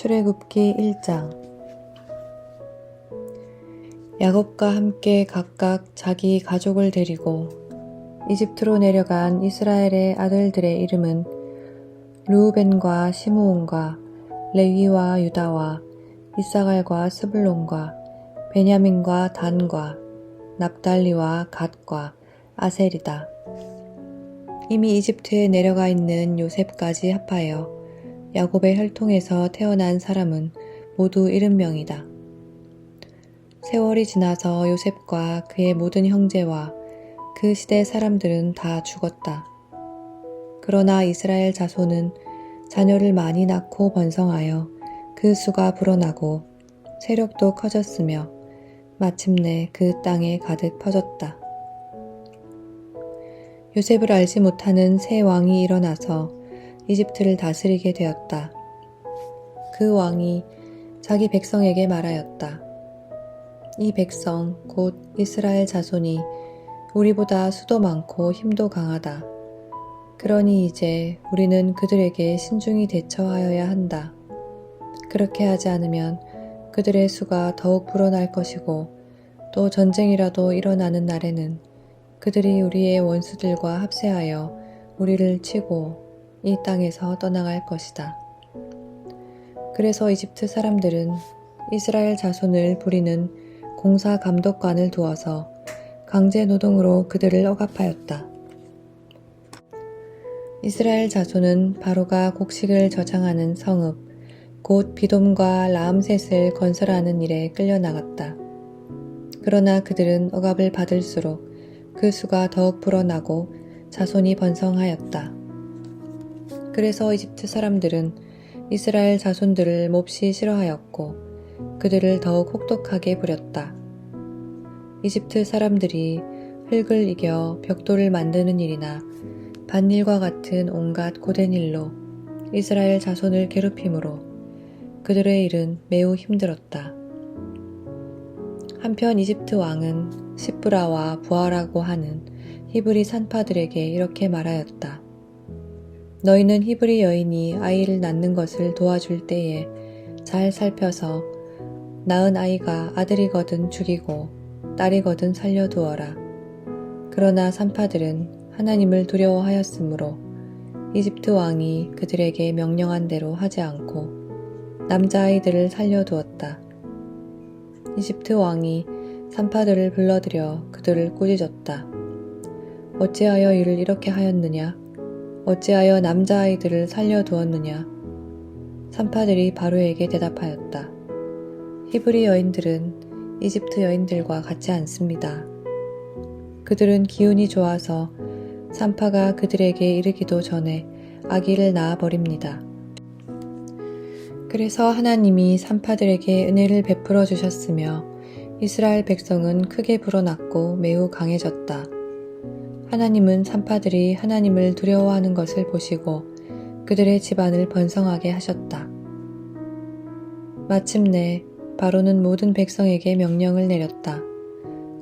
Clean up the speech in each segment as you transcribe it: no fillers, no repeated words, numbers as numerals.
출애굽기 1장. 야곱과 함께 각각 자기 가족을 데리고 이집트로 내려간 이스라엘의 아들들의 이름은 르우벤과 시므온과 레위와 유다와 이사갈과 스불론과 베냐민과 단과 납달리와 갓과 아셀이다. 이미 이집트에 내려가 있는 요셉까지 합하여 야곱의 혈통에서 태어난 사람은 모두 70명이다. 세월이 지나서 요셉과 그의 모든 형제와 그 시대 사람들은 다 죽었다. 그러나 이스라엘 자손은 자녀를 많이 낳고 번성하여 그 수가 불어나고 세력도 커졌으며 마침내 그 땅에 가득 퍼졌다. 요셉을 알지 못하는 새 왕이 일어나서 이집트를 다스리게 되었다. 그 왕이 자기 백성에게 말하였다. 이 백성 곧 이스라엘 자손이 우리보다 수도 많고 힘도 강하다. 그러니 이제 우리는 그들에게 신중히 대처하여야 한다. 그렇게 하지 않으면 그들의 수가 더욱 불어날 것이고 또 전쟁이라도 일어나는 날에는 그들이 우리의 원수들과 합세하여 우리를 치고 이 땅에서 떠나갈 것이다. 그래서 이집트 사람들은 이스라엘 자손을 부리는 공사 감독관을 두어서 강제 노동으로 그들을 억압하였다. 이스라엘 자손은 바로가 곡식을 저장하는 성읍, 곧 비돔과 라암셋을 건설하는 일에 끌려나갔다. 그러나 그들은 억압을 받을수록 그 수가 더욱 불어나고 자손이 번성하였다. 그래서 이집트 사람들은 이스라엘 자손들을 몹시 싫어하였고 그들을 더욱 혹독하게 부렸다. 이집트 사람들이 흙을 이겨 벽돌을 만드는 일이나 밭일과 같은 온갖 고된 일로 이스라엘 자손을 괴롭힘으로 그들의 일은 매우 힘들었다. 한편 이집트 왕은 시브라와 부하라고 하는 히브리 산파들에게 이렇게 말하였다. 너희는 히브리 여인이 아이를 낳는 것을 도와줄 때에 잘 살펴서 낳은 아이가 아들이거든 죽이고 딸이거든 살려두어라. 그러나 산파들은 하나님을 두려워하였으므로 이집트 왕이 그들에게 명령한 대로 하지 않고 남자아이들을 살려두었다. 이집트 왕이 산파들을 불러들여 그들을 꾸짖었다. 어찌하여 이를 이렇게 하였느냐? 어찌하여 남자아이들을 살려두었느냐? 산파들이 바로에게 대답하였다. 히브리 여인들은 이집트 여인들과 같지 않습니다. 그들은 기운이 좋아서 산파가 그들에게 이르기도 전에 아기를 낳아버립니다. 그래서 하나님이 산파들에게 은혜를 베풀어 주셨으며 이스라엘 백성은 크게 불어났고 매우 강해졌다. 하나님은 산파들이 하나님을 두려워하는 것을 보시고 그들의 집안을 번성하게 하셨다. 마침내 바로는 모든 백성에게 명령을 내렸다.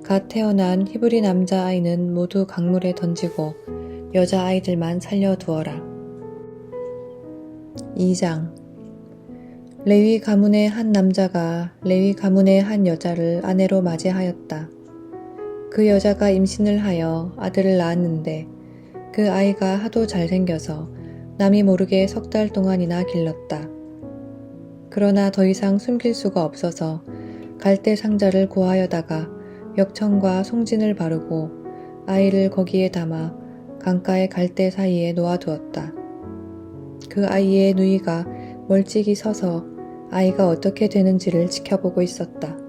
갓 태어난 히브리 남자아이는 모두 강물에 던지고 여자아이들만 살려두어라. 2장. 레위 가문의 한 남자가 레위 가문의 한 여자를 아내로 맞이하였다. 그 여자가 임신을 하여 아들을 낳았는데 그 아이가 하도 잘생겨서 남이 모르게 3달 동안이나 길렀다. 그러나 더 이상 숨길 수가 없어서 갈대 상자를 구하여다가 역청과 송진을 바르고 아이를 거기에 담아 강가의 갈대 사이에 놓아두었다. 그 아이의 누이가 멀찍이 서서 아이가 어떻게 되는지를 지켜보고 있었다.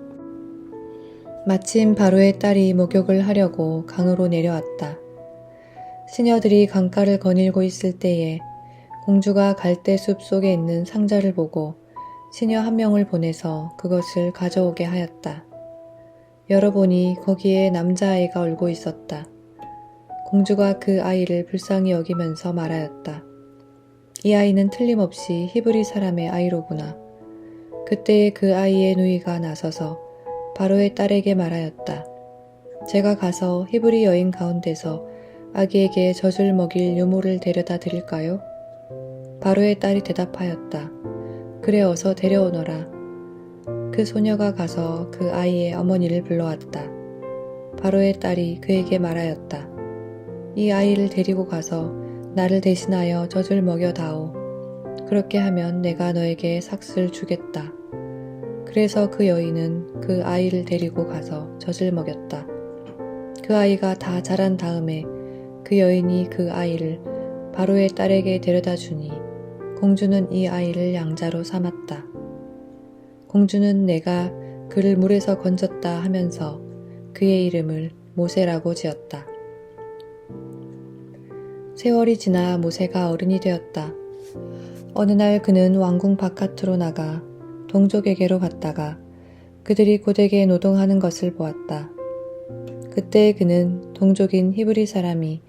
마침 바로의 딸이 목욕을 하려고 강으로 내려왔다. 시녀들이 강가를 거닐고 있을 때에 공주가 갈대숲 속에 있는 상자를 보고 시녀 한 명을 보내서 그것을 가져오게 하였다. 열어보니 거기에 남자아이가 울고 있었다. 공주가 그 아이를 불쌍히 여기면서 말하였다. 이 아이는 틀림없이 히브리 사람의 아이로구나. 그때에 그 아이의 누이가 나서서 바로의 딸에게 말하였다. 제가 가서 히브리 여인 가운데서 아기에게 젖을 먹일 유모를 데려다 드릴까요? 바로의 딸이 대답하였다. 그래 어서 데려오너라. 그 소녀가 가서 그 아이의 어머니를 불러왔다. 바로의 딸이 그에게 말하였다. 이 아이를 데리고 가서 나를 대신하여 젖을 먹여다오. 그렇게 하면 내가 너에게 삭슬 주겠다. 그래서 그 여인은 그 아이를 데리고 가서 젖을 먹였다. 그 아이가 다 자란 다음에 그 여인이 그 아이를 바로의 딸에게 데려다 주니 공주는 이 아이를 양자로 삼았다. 공주는 내가 그를 물에서 건졌다 하면서 그의 이름을 모세라고 지었다. 세월이 지나 모세가 어른이 되었다. 어느 날 그는 왕궁 바깥으로 나가 동족에게로 갔다가 그들이 고되게 노동하는 것을 보았다. 그때 그는 동족인 히브리 사람이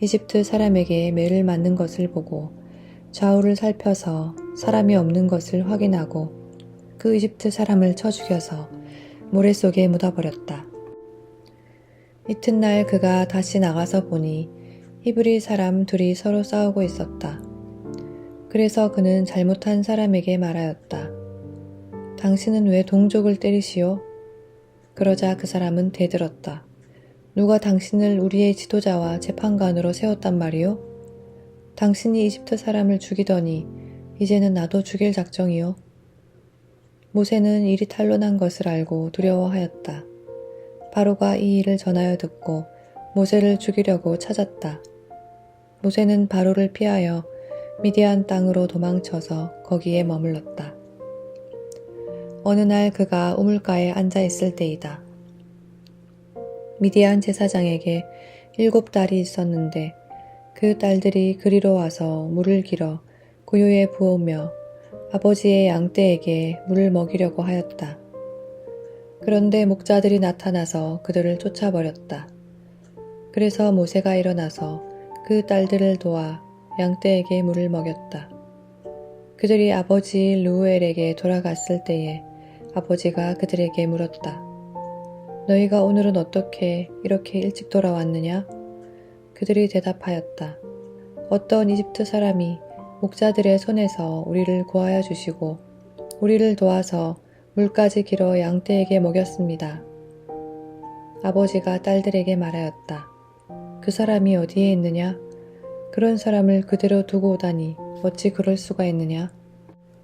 이집트 사람에게 매를 맞는 것을 보고 좌우를 살펴서 사람이 없는 것을 확인하고 그 이집트 사람을 쳐 죽여서 모래 속에 묻어버렸다. 이튿날 그가 다시 나가서 보니 히브리 사람 둘이 서로 싸우고 있었다. 그래서 그는 잘못한 사람에게 말하였다. 당신은 왜 동족을 때리시오? 그러자 그 사람은 대들었다. 누가 당신을 우리의 지도자와 재판관으로 세웠단 말이오? 당신이 이집트 사람을 죽이더니 이제는 나도 죽일 작정이오. 모세는 일이 탄로난 것을 알고 두려워하였다. 바로가 이 일을 전하여 듣고 모세를 죽이려고 찾았다. 모세는 바로를 피하여 미디안 땅으로 도망쳐서 거기에 머물렀다. 어느 날 그가 우물가에 앉아 있을 때이다. 미디안 제사장에게 7딸이 있었는데 그 딸들이 그리로 와서 물을 길어 구유에 부으며 아버지의 양떼에게 물을 먹이려고 하였다. 그런데 목자들이 나타나서 그들을 쫓아버렸다. 그래서 모세가 일어나서 그 딸들을 도와 양떼에게 물을 먹였다. 그들이 아버지 루엘에게 돌아갔을 때에 아버지가 그들에게 물었다. 너희가 오늘은 어떻게 이렇게 일찍 돌아왔느냐? 그들이 대답하였다. 어떤 이집트 사람이 목자들의 손에서 우리를 구하여 주시고 우리를 도와서 물까지 길어 양떼에게 먹였습니다. 아버지가 딸들에게 말하였다. 그 사람이 어디에 있느냐? 그런 사람을 그대로 두고 오다니 어찌 그럴 수가 있느냐?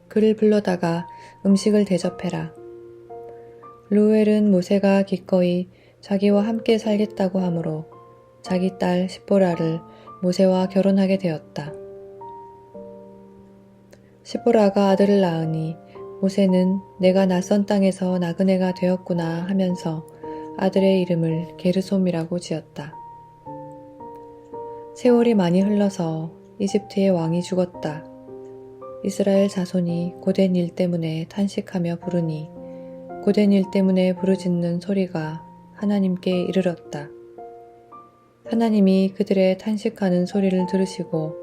그를 불러다가 음식을 대접해라. 루엘은 모세가 기꺼이 자기와 함께 살겠다고 하므로 자기 딸 시보라를 모세와 결혼하게 되었다. 시보라가 아들을 낳으니 모세는 내가 낯선 땅에서 나그네가 되었구나 하면서 아들의 이름을 게르솜이라고 지었다. 세월이 많이 흘러서 이집트의 왕이 죽었다. 이스라엘 자손이 고된 일 때문에 탄식하며 부르니 고된 일 때문에 부르짖는 소리가 하나님께 이르렀다. 하나님이 그들의 탄식하는 소리를 들으시고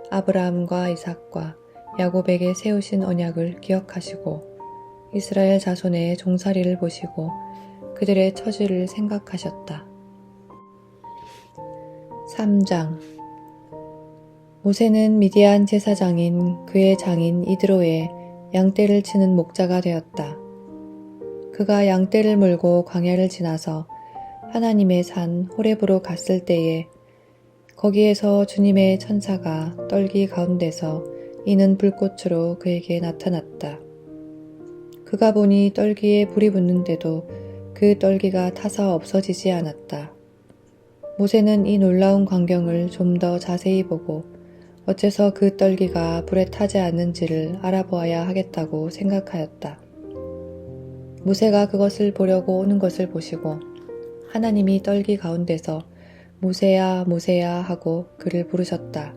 아브라함과 이삭과 야곱에게 세우신 언약을 기억하시고 이스라엘 자손의 종살이를 보시고 그들의 처지를 생각하셨다. 3장 모세는 미디안 제사장인 그의 장인 이드로의 양떼를 치는 목자가 되었다. 그가 양떼를 몰고 광야를 지나서 하나님의 산 호렙으로 갔을 때에 거기에서 주님의 천사가 떨기 가운데서 이는 불꽃으로 그에게 나타났다. 그가 보니 떨기에 불이 붙는데도 그 떨기가 타서 없어지지 않았다. 모세는 이 놀라운 광경을 좀 더 자세히 보고 어째서 그 떨기가 불에 타지 않는지를 알아보아야 하겠다고 생각하였다. 모세가 그것을 보려고 오는 것을 보시고 하나님이 떨기 가운데서 모세야 모세야 하고 그를 부르셨다.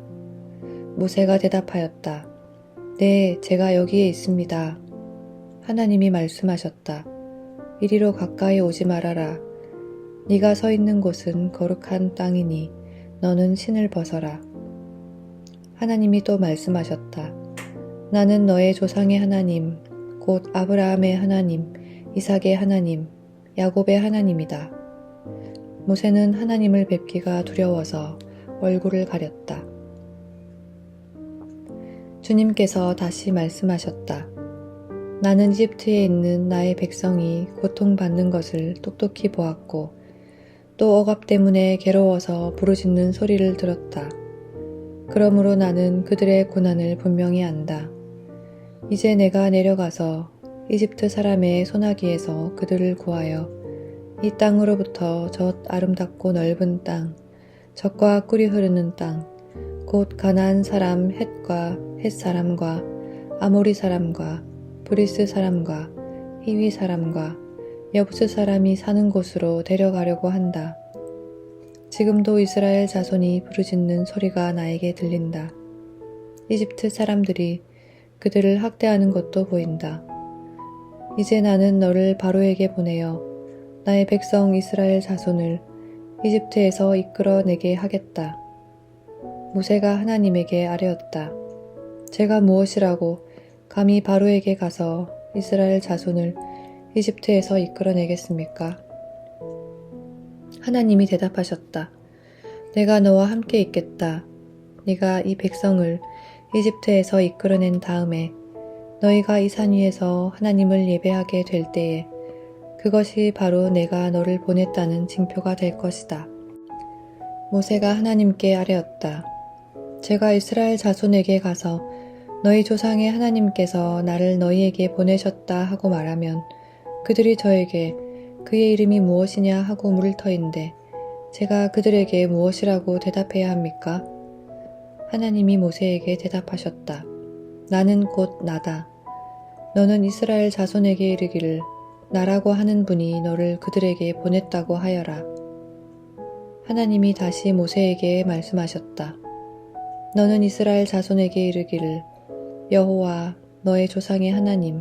모세가 대답하였다. 네, 제가 여기에 있습니다. 하나님이 말씀하셨다. 이리로 가까이 오지 말아라. 네가 서 있는 곳은 거룩한 땅이니 너는 신을 벗어라. 하나님이 또 말씀하셨다. 나는 너의 조상의 하나님, 곧 아브라함의 하나님, 이삭의 하나님, 야곱의 하나님이다. 모세는 하나님을 뵙기가 두려워서 얼굴을 가렸다. 주님께서 다시 말씀하셨다. 나는 이집트에 있는 나의 백성이 고통받는 것을 똑똑히 보았고 또 억압 때문에 괴로워서 부르짖는 소리를 들었다. 그러므로 나는 그들의 고난을 분명히 안다. 이제 내가 내려가서 이집트 사람의 소나기에서 그들을 구하여 이 땅으로부터 저 아름답고 넓은 땅, 젖과 꿀이 흐르는 땅, 곧 가나안 사람 헷과 헷 사람과 아모리 사람과 브리스 사람과 히위 사람과 여부스 사람이 사는 곳으로 데려가려고 한다. 지금도 이스라엘 자손이 부르짖는 소리가 나에게 들린다. 이집트 사람들이 그들을 학대하는 것도 보인다. 이제 나는 너를 바로에게 보내어 나의 백성 이스라엘 자손을 이집트에서 이끌어내게 하겠다. 모세가 하나님에게 아뢰었다. 제가 무엇이라고 감히 바로에게 가서 이스라엘 자손을 이집트에서 이끌어내겠습니까? 하나님이 대답하셨다. 내가 너와 함께 있겠다. 네가 이 백성을 이집트에서 이끌어낸 다음에 너희가 이 산 위에서 하나님을 예배하게 될 때에 그것이 바로 내가 너를 보냈다는 징표가 될 것이다. 모세가 하나님께 아뢰었다. 제가 이스라엘 자손에게 가서 너희 조상의 하나님께서 나를 너희에게 보내셨다 하고 말하면 그들이 저에게 그의 이름이 무엇이냐 하고 물을 터인데 제가 그들에게 무엇이라고 대답해야 합니까? 하나님이 모세에게 대답하셨다. 나는 곧 나다. 너는 이스라엘 자손에게 이르기를 나라고 하는 분이 너를 그들에게 보냈다고 하여라. 하나님이 다시 모세에게 말씀하셨다. 너는 이스라엘 자손에게 이르기를 여호와 너의 조상의 하나님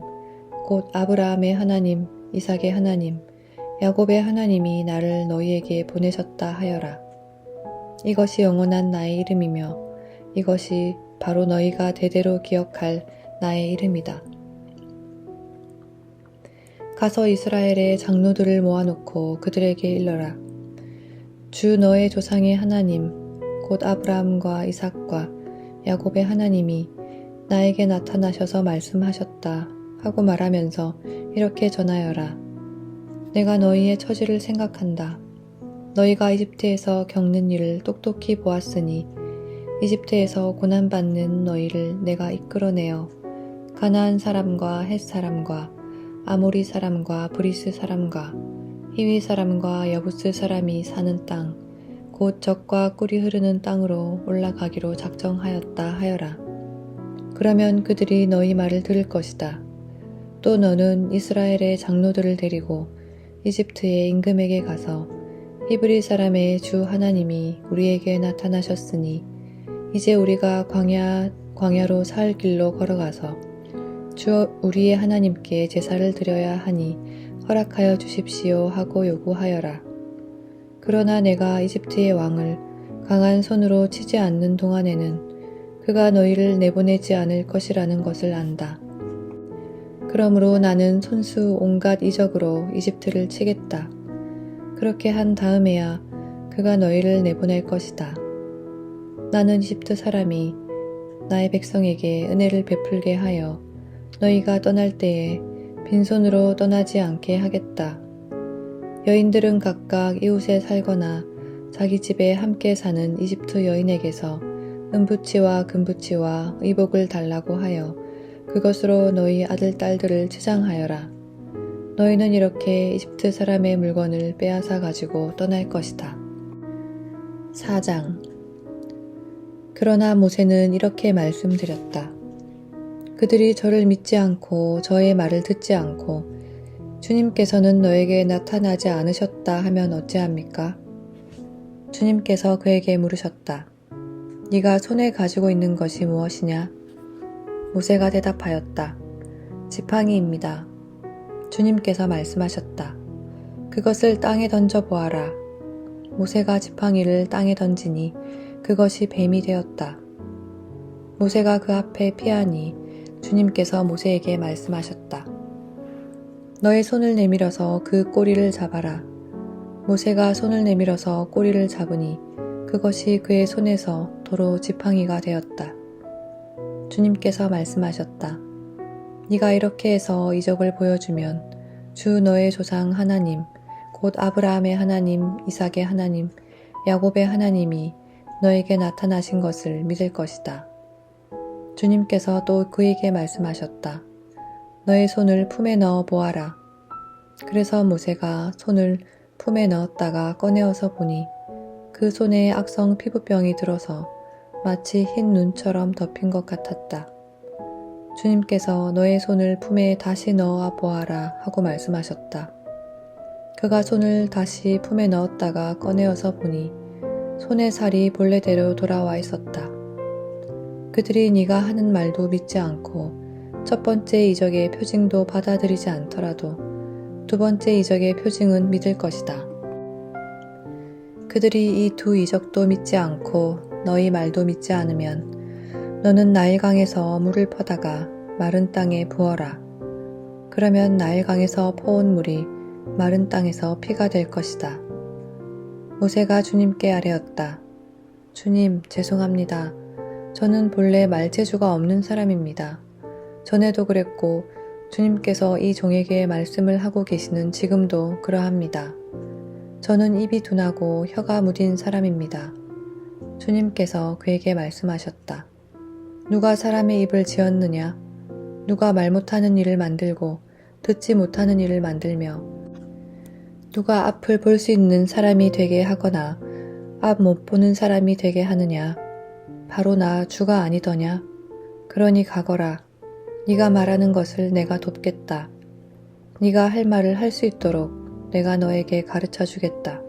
곧 아브라함의 하나님 이삭의 하나님 야곱의 하나님이 나를 너희에게 보내셨다 하여라. 이것이 영원한 나의 이름이며 이것이 바로 너희가 대대로 기억할 나의 이름이다. 가서 이스라엘의 장로들을 모아놓고 그들에게 일러라. 주 너의 조상의 하나님 곧 아브라함과 이삭과 야곱의 하나님이 나에게 나타나셔서 말씀하셨다 하고 말하면서 이렇게 전하여라. 내가 너희의 처지를 생각한다. 너희가 이집트에서 겪는 일을 똑똑히 보았으니 이집트에서 고난받는 너희를 내가 이끌어내어 가나안 사람과 헷 사람과 아모리 사람과 브리스 사람과 히위 사람과 여부스 사람이 사는 땅, 곧 젖과 꿀이 흐르는 땅으로 올라가기로 작정하였다 하여라. 그러면 그들이 너희 말을 들을 것이다. 또 너는 이스라엘의 장로들을 데리고 이집트의 임금에게 가서 히브리 사람의 주 하나님이 우리에게 나타나셨으니 이제 우리가 광야로 살 길로 걸어가서 주 우리의 하나님께 제사를 드려야 하니 허락하여 주십시오 하고 요구하여라. 그러나 내가 이집트의 왕을 강한 손으로 치지 않는 동안에는 그가 너희를 내보내지 않을 것이라는 것을 안다. 그러므로 나는 손수 온갖 이적으로 이집트를 치겠다. 그렇게 한 다음에야 그가 너희를 내보낼 것이다. 나는 이집트 사람이 나의 백성에게 은혜를 베풀게 하여 너희가 떠날 때에 빈손으로 떠나지 않게 하겠다. 여인들은 각각 이웃에 살거나 자기 집에 함께 사는 이집트 여인에게서 은부치와 금부치와 의복을 달라고 하여 그것으로 너희 아들 딸들을 치장하여라. 너희는 이렇게 이집트 사람의 물건을 빼앗아 가지고 떠날 것이다. 4장. 그러나 모세는 이렇게 말씀드렸다. 그들이 저를 믿지 않고 저의 말을 듣지 않고 주님께서는 너에게 나타나지 않으셨다 하면 어찌합니까? 주님께서 그에게 물으셨다. 네가 손에 가지고 있는 것이 무엇이냐? 모세가 대답하였다. 지팡이입니다. 주님께서 말씀하셨다. 그것을 땅에 던져 보아라. 모세가 지팡이를 땅에 던지니 그것이 뱀이 되었다. 모세가 그 앞에 피하니 주님께서 모세에게 말씀하셨다. 너의 손을 내밀어서 그 꼬리를 잡아라. 모세가 손을 내밀어서 꼬리를 잡으니 그것이 그의 손에서 도로 지팡이가 되었다. 주님께서 말씀하셨다. 네가 이렇게 해서 이적을 보여주면 주 너의 조상 하나님, 곧 아브라함의 하나님, 이삭의 하나님, 야곱의 하나님이 너에게 나타나신 것을 믿을 것이다. 주님께서 또 그에게 말씀하셨다. 너의 손을 품에 넣어 보아라. 그래서 모세가 손을 품에 넣었다가 꺼내어서 보니 그 손에 악성 피부병이 들어서 마치 흰 눈처럼 덮인 것 같았다. 주님께서 너의 손을 품에 다시 넣어 보아라 하고 말씀하셨다. 그가 손을 다시 품에 넣었다가 꺼내어서 보니 손의 살이 본래대로 돌아와 있었다. 그들이 네가 하는 말도 믿지 않고 첫 번째 이적의 표징도 받아들이지 않더라도 두 번째 이적의 표징은 믿을 것이다. 그들이 이 두 이적도 믿지 않고 너희 말도 믿지 않으면 너는 나일강에서 물을 퍼다가 마른 땅에 부어라. 그러면 나일강에서 퍼온 물이 마른 땅에서 피가 될 것이다. 모세가 주님께 아뢰었다. 주님, 죄송합니다. 저는 본래 말재주가 없는 사람입니다. 전에도 그랬고 주님께서 이 종에게 말씀을 하고 계시는 지금도 그러합니다. 저는 입이 둔하고 혀가 무딘 사람입니다. 주님께서 그에게 말씀하셨다. 누가 사람의 입을 지었느냐? 누가 말 못하는 일을 만들고 듣지 못하는 일을 만들며 누가 앞을 볼 수 있는 사람이 되게 하거나 앞 못 보는 사람이 되게 하느냐? 바로 나 주가 아니더냐? 그러니 가거라. 네가 말하는 것을 내가 돕겠다. 네가 할 말을 할 수 있도록 내가 너에게 가르쳐 주겠다.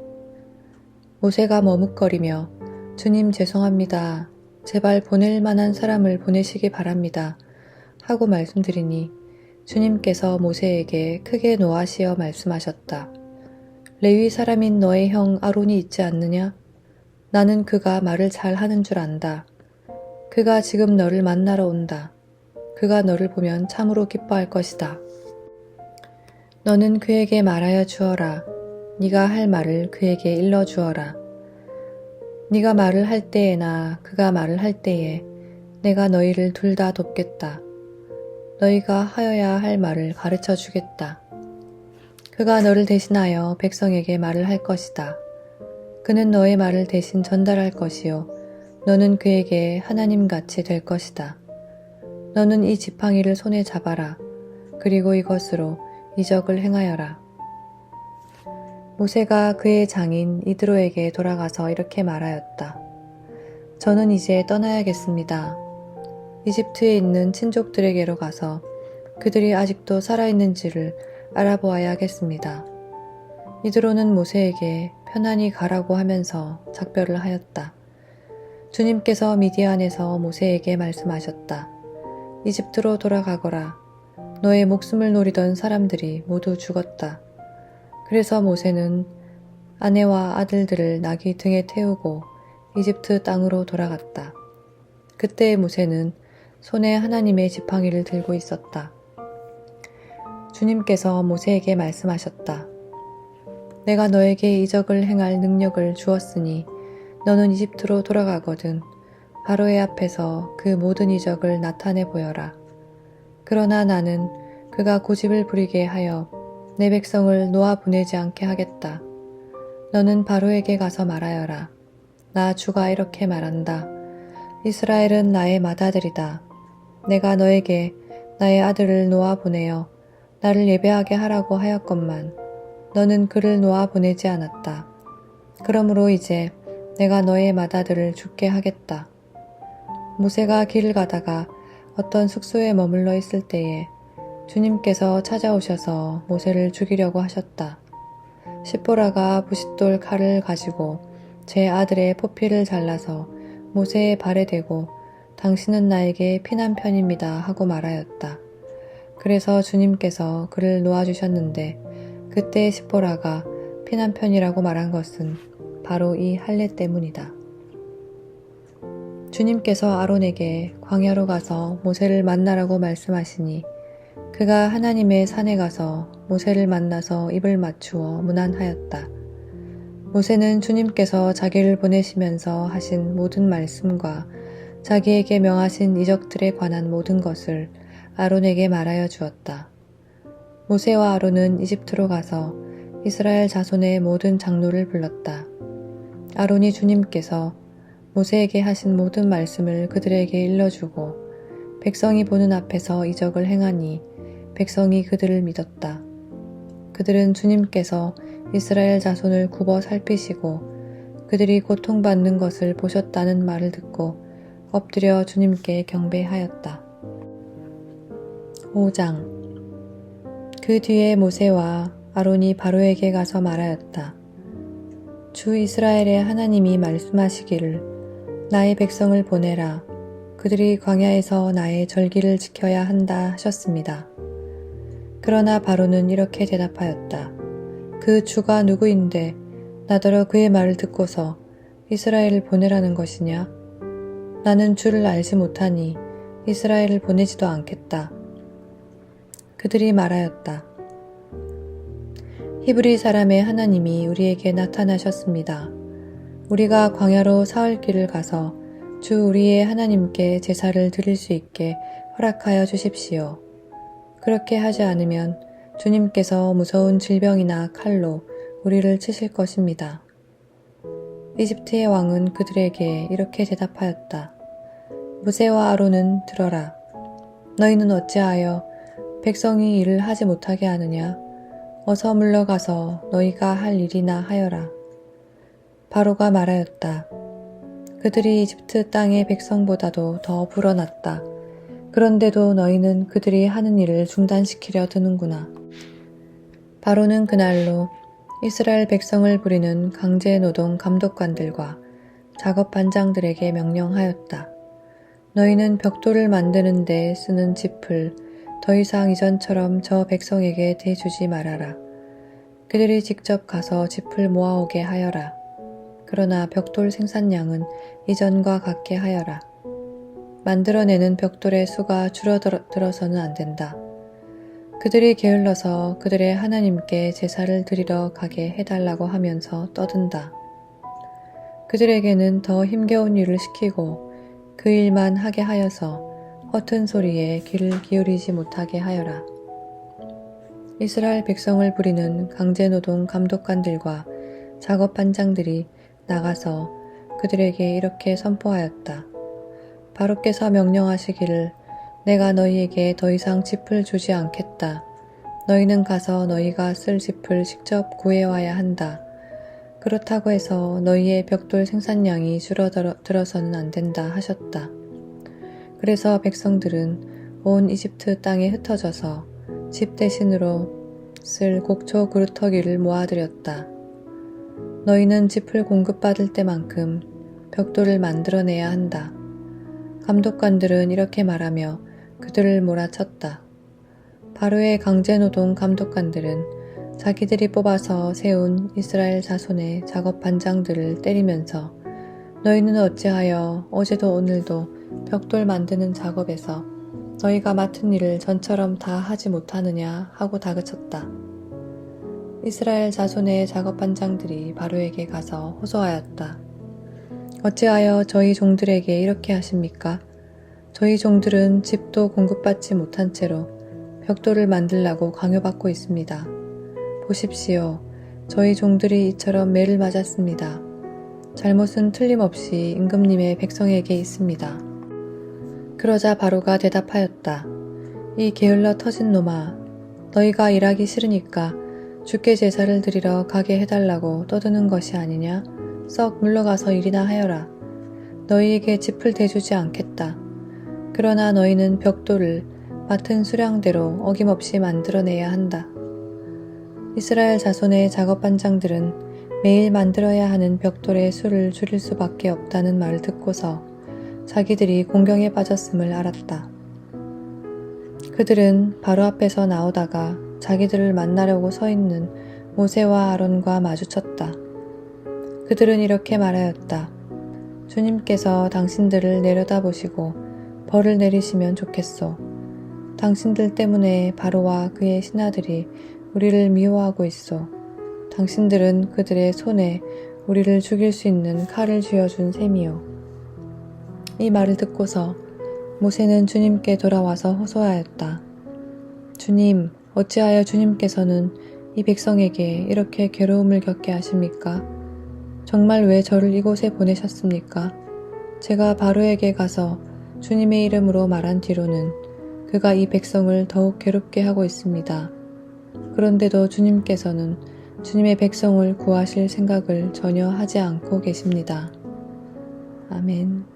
모세가 머뭇거리며 주님 죄송합니다. 제발 보낼 만한 사람을 보내시기 바랍니다. 하고 말씀드리니 주님께서 모세에게 크게 노하시어 말씀하셨다. 레위 사람인 너의 형 아론이 있지 않느냐? 나는 그가 말을 잘 하는 줄 안다. 그가 지금 너를 만나러 온다. 그가 너를 보면 참으로 기뻐할 것이다. 너는 그에게 말하여 주어라. 네가 할 말을 그에게 일러 주어라. 네가 말을 할 때에나 그가 말을 할 때에 내가 너희를 둘 다 돕겠다. 너희가 하여야 할 말을 가르쳐 주겠다. 그가 너를 대신하여 백성에게 말을 할 것이다. 그는 너의 말을 대신 전달할 것이요. 너는 그에게 하나님같이 될 것이다. 너는 이 지팡이를 손에 잡아라. 그리고 이것으로 이적을 행하여라. 모세가 그의 장인 이드로에게 돌아가서 이렇게 말하였다. 저는 이제 떠나야겠습니다. 이집트에 있는 친족들에게로 가서 그들이 아직도 살아있는지를 알아보아야겠습니다. 이드로는 모세에게 편안히 가라고 하면서 작별을 하였다. 주님께서 미디안에서 모세에게 말씀하셨다. 이집트로 돌아가거라. 너의 목숨을 노리던 사람들이 모두 죽었다. 그래서 모세는 아내와 아들들을 나귀 등에 태우고 이집트 땅으로 돌아갔다. 그때 모세는 손에 하나님의 지팡이를 들고 있었다. 주님께서 모세에게 말씀하셨다. 내가 너에게 이적을 행할 능력을 주었으니 너는 이집트로 돌아가거든 바로의 앞에서 그 모든 이적을 나타내 보여라. 그러나 나는 그가 고집을 부리게 하여 내 백성을 놓아 보내지 않게 하겠다. 너는 바로에게 가서 말하여라. 나 주가 이렇게 말한다. 이스라엘은 나의 맏아들이다. 내가 너에게 나의 아들을 놓아 보내어 나를 예배하게 하라고 하였건만 너는 그를 놓아 보내지 않았다. 그러므로 이제 내가 너의 맏아들을 죽게 하겠다. 모세가 길을 가다가 어떤 숙소에 머물러 있을 때에 주님께서 찾아오셔서 모세를 죽이려고 하셨다. 십보라가 부싯돌 칼을 가지고 제 아들의 포피를 잘라서 모세의 발에 대고 당신은 나에게 피난편입니다 하고 말하였다. 그래서 주님께서 그를 놓아주셨는데 그때 십보라가 피난편이라고 말한 것은 바로 이 할례 때문이다. 주님께서 아론에게 광야로 가서 모세를 만나라고 말씀하시니 그가 하나님의 산에 가서 모세를 만나서 입을 맞추어 문안하였다. 모세는 주님께서 자기를 보내시면서 하신 모든 말씀과 자기에게 명하신 이적들에 관한 모든 것을 아론에게 말하여 주었다. 모세와 아론은 이집트로 가서 이스라엘 자손의 모든 장로를 불렀다. 아론이 주님께서 모세에게 하신 모든 말씀을 그들에게 일러주고 백성이 보는 앞에서 이적을 행하니 백성이 그들을 믿었다. 그들은 주님께서 이스라엘 자손을 굽어 살피시고 그들이 고통받는 것을 보셨다는 말을 듣고 엎드려 주님께 경배하였다. 5장. 그 뒤에 모세와 아론이 바로에게 가서 말하였다. 주 이스라엘의 하나님이 말씀하시기를 나의 백성을 보내라. 그들이 광야에서 나의 절기를 지켜야 한다 하셨습니다. 그러나 바로는 이렇게 대답하였다. 그 주가 누구인데 나더러 그의 말을 듣고서 이스라엘을 보내라는 것이냐? 나는 주를 알지 못하니 이스라엘을 보내지도 않겠다. 그들이 말하였다. 히브리 사람의 하나님이 우리에게 나타나셨습니다. 우리가 광야로 사흘 길을 가서 주 우리의 하나님께 제사를 드릴 수 있게 허락하여 주십시오. 그렇게 하지 않으면 주님께서 무서운 질병이나 칼로 우리를 치실 것입니다. 이집트의 왕은 그들에게 이렇게 대답하였다. 모세와 아론은 들어라. 너희는 어찌하여 백성이 일을 하지 못하게 하느냐? 어서 물러가서 너희가 할 일이나 하여라. 바로가 말하였다. 그들이 이집트 땅의 백성보다도 더 불어났다. 그런데도 너희는 그들이 하는 일을 중단시키려 드는구나. 바로는 그날로 이스라엘 백성을 부리는 강제노동 감독관들과 작업반장들에게 명령하였다. 너희는 벽돌을 만드는 데 쓰는 짚을 더 이상 이전처럼 저 백성에게 대주지 말아라. 그들이 직접 가서 짚을 모아오게 하여라. 그러나 벽돌 생산량은 이전과 같게 하여라. 만들어내는 벽돌의 수가 줄어들어서는 안 된다. 그들이 게을러서 그들의 하나님께 제사를 드리러 가게 해달라고 하면서 떠든다. 그들에게는 더 힘겨운 일을 시키고 그 일만 하게 하여서 허튼 소리에 귀를 기울이지 못하게 하여라. 이스라엘 백성을 부리는 강제노동 감독관들과 작업반장들이 나가서 그들에게 이렇게 선포하였다. 바로께서 명령하시기를 내가 너희에게 더 이상 짚을 주지 않겠다. 너희는 가서 너희가 쓸 짚을 직접 구해와야 한다. 그렇다고 해서 너희의 벽돌 생산량이 줄어들어서는 안 된다 하셨다. 그래서 백성들은 온 이집트 땅에 흩어져서 집 대신으로 쓸 곡초 그루터기를 모아들였다. 너희는 짚을 공급받을 때만큼 벽돌을 만들어내야 한다. 감독관들은 이렇게 말하며 그들을 몰아쳤다. 바로의 강제노동 감독관들은 자기들이 뽑아서 세운 이스라엘 자손의 작업 반장들을 때리면서 너희는 어찌하여 어제도 오늘도 벽돌 만드는 작업에서 너희가 맡은 일을 전처럼 다 하지 못하느냐 하고 다그쳤다. 이스라엘 자손의 작업 반장들이 바로에게 가서 호소하였다. 어찌하여 저희 종들에게 이렇게 하십니까? 저희 종들은 집도 공급받지 못한 채로 벽돌을 만들라고 강요받고 있습니다. 보십시오. 저희 종들이 이처럼 매를 맞았습니다. 잘못은 틀림없이 임금님의 백성에게 있습니다. 그러자 바로가 대답하였다. 이 게을러 터진 놈아, 너희가 일하기 싫으니까 주께 제사를 드리러 가게 해달라고 떠드는 것이 아니냐? 썩 물러가서 일이나 하여라. 너희에게 짚을 대주지 않겠다. 그러나 너희는 벽돌을 맡은 수량대로 어김없이 만들어내야 한다. 이스라엘 자손의 작업반장들은 매일 만들어야 하는 벽돌의 수를 줄일 수밖에 없다는 말을 듣고서 자기들이 공경에 빠졌음을 알았다. 그들은 바로 앞에서 나오다가 자기들을 만나려고 서 있는 모세와 아론과 마주쳤다. 그들은 이렇게 말하였다. 주님께서 당신들을 내려다보시고 벌을 내리시면 좋겠소. 당신들 때문에 바로와 그의 신하들이 우리를 미워하고 있소. 당신들은 그들의 손에 우리를 죽일 수 있는 칼을 쥐어준 셈이요. 이 말을 듣고서 모세는 주님께 돌아와서 호소하였다. 주님, 어찌하여 주님께서는 이 백성에게 이렇게 괴로움을 겪게 하십니까? 정말 왜 저를 이곳에 보내셨습니까? 제가 바로에게 가서 주님의 이름으로 말한 뒤로는 그가 이 백성을 더욱 괴롭게 하고 있습니다. 그런데도 주님께서는 주님의 백성을 구하실 생각을 전혀 하지 않고 계십니다. 아멘.